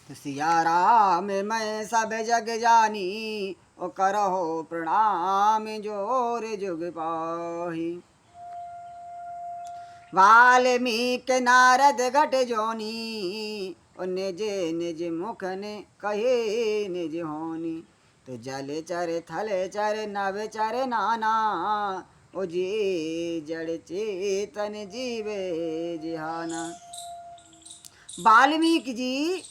तो सिया राम मैं सब जग जानी, ओ करहो प्रणाम जोर जुग पाही। वाल्मीकि नारद घट जोनी, ओ निज निज मुख ने कहे निज होनी। तो जल चर थल चर नभ चर नाना, ओ जी जड़ चेतन जीवे जिहाना। वाल्मीकि जी,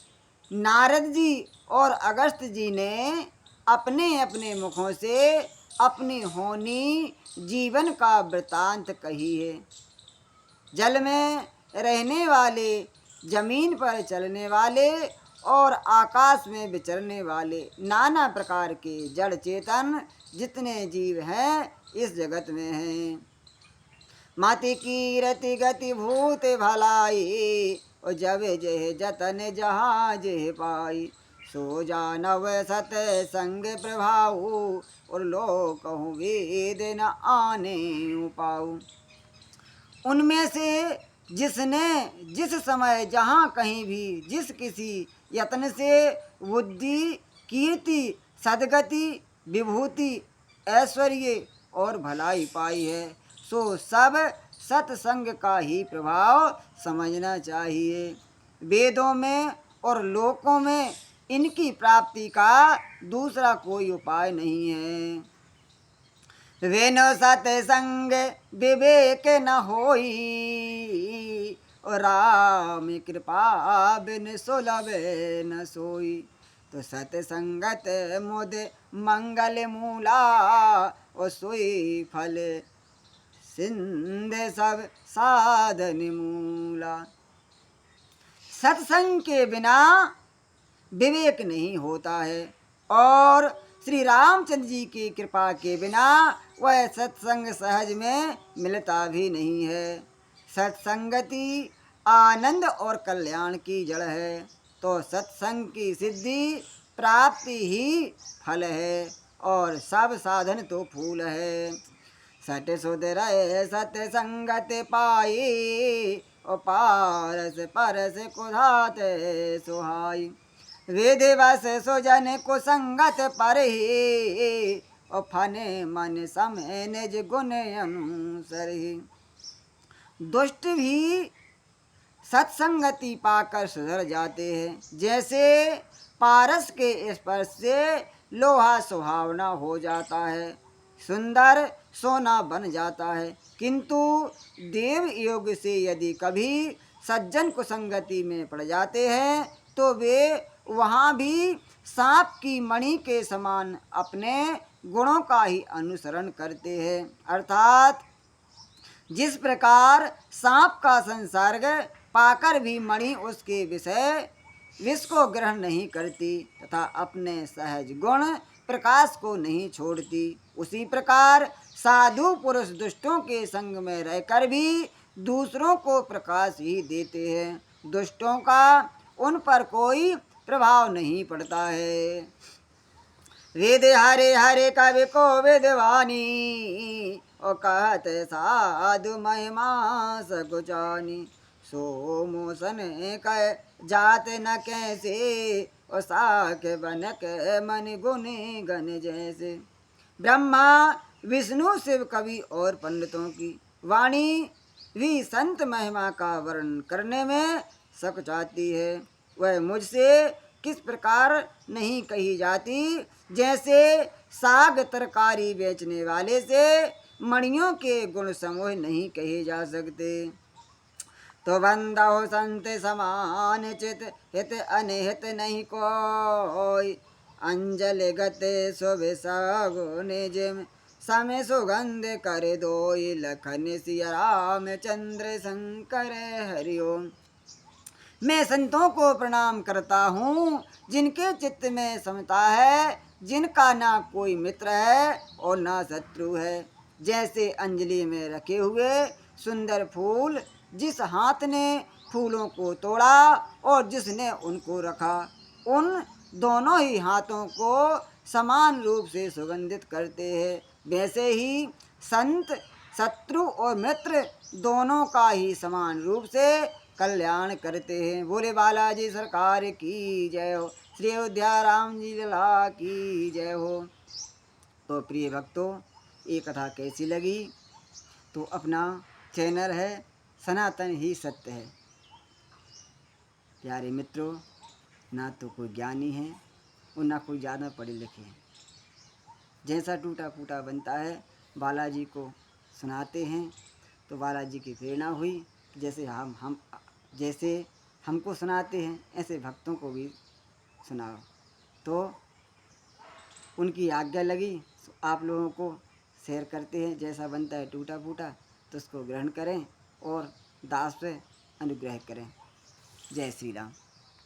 नारद जी और अगस्त जी ने अपने अपने मुखों से अपनी होनी जीवन का वृतांत कही है। जल में रहने वाले, जमीन पर चलने वाले और आकाश में विचरने वाले नाना प्रकार के जड़ चेतन जितने जीव हैं इस जगत में हैं। माति कीरति गति भूत भलाई, और जब जेह जतन जहाँ जेह पाई। सो जानव सत संग प्रभाव, और लोक कहूँ वेद न आने पाऊ। उनमें से जिसने जिस समय जहाँ कहीं भी जिस किसी यत्न से बुद्धि, कीर्ति, सदगति, विभूति, ऐश्वर्य और भलाई पाई है, सो सब सत्संग का ही प्रभाव समझना चाहिए। वेदों में और लोकों में इनकी प्राप्ति का दूसरा कोई उपाय नहीं है। वेनो सत्संग विवेक न होई, और राम कृपा बिन सुलभ न सोई। तो सत्संगत मुद मंगल मूला, और सोई फल सिंध सब साधन मूला। सत्संग के बिना विवेक नहीं होता है, और श्री रामचंद्र जी की कृपा के बिना वह सत्संग सहज में मिलता भी नहीं है। सत्संगति आनंद और कल्याण की जड़ है, तो सत्संग की सिद्धि प्राप्ति ही फल है, और सब साधन तो फूल है। सट सुध रहे सत्संगत पाई, और पारस परस कुधात सुहाई। वेद वस सुजन को संगत पर ही, और फने मन समय निज गुण अनुसर ही। दुष्ट भी सत्संगति पाकर सुधर जाते हैं। जैसे पारस के स्पर्श से लोहा सुहावना हो जाता है, सुंदर सोना बन जाता है, किंतु देव योग से यदि कभी सज्जन कुसंगति में पड़ जाते हैं तो वे वहाँ भी सांप की मणि के समान अपने गुणों का ही अनुसरण करते हैं। अर्थात जिस प्रकार सांप का संसर्ग पाकर भी मणि उसके विष को ग्रहण नहीं करती तथा अपने सहज गुण प्रकाश को नहीं छोड़ती, उसी प्रकार साधु पुरुष दुष्टों के संग में रहकर भी दूसरों को प्रकाश ही देते हैं। दुष्टों का उन पर कोई प्रभाव नहीं पड़ता है। वेद हरे हरे कवि को वेदवानी, और कहत साधु महिमा सकुचानी। सो मोसन कह जात न कैसे, और साख बनक मन गुण गण जैसे। ब्रह्मा विष्णु शिव कवि और पंडितों की वाणी भी संत महिमा का वर्णन करने में सकुचाती है। वह मुझसे किस प्रकार नहीं कही जाती, जैसे साग तरकारी बेचने वाले से मणियों के गुण समूह नहीं कहे जा सकते। तो बंदो संत समान चित, हित अनहित नहीं कोई। अंजल गते शुभ सगुन जिम, समय सुगंध कर दोई। लखन सिया राम चंद्र शंकर हरिओम। मैं संतों को प्रणाम करता हूँ जिनके चित्त में समता है, जिनका ना कोई मित्र है और ना शत्रु है। जैसे अंजलि में रखे हुए सुंदर फूल, जिस हाथ ने फूलों को तोड़ा और जिसने उनको रखा, उन दोनों ही हाथों को समान रूप से सुगंधित करते हैं। वैसे ही संत शत्रु और मित्र दोनों का ही समान रूप से कल्याण करते हैं। बोले बालाजी सरकार की जय हो, श्री अयोध्या राम जी लला की जय हो। तो प्रिय भक्तों, ये कथा कैसी लगी? तो अपना चैनल है सनातन ही सत्य है। प्यारे मित्रों, ना तो कोई ज्ञानी है और ना कोई ज़्यादा पढ़े लिखे हैं। जैसा टूटा फूटा बनता है बालाजी को सुनाते हैं, तो बालाजी की प्रेरणा हुई कि जैसे हमको सुनाते हैं ऐसे भक्तों को भी सुनाओ। तो उनकी आज्ञा लगी, आप लोगों को शेयर करते हैं। जैसा बनता है टूटा फूटा तो उसको ग्रहण करें और दास पे अनुग्रह करें। जय श्री राम।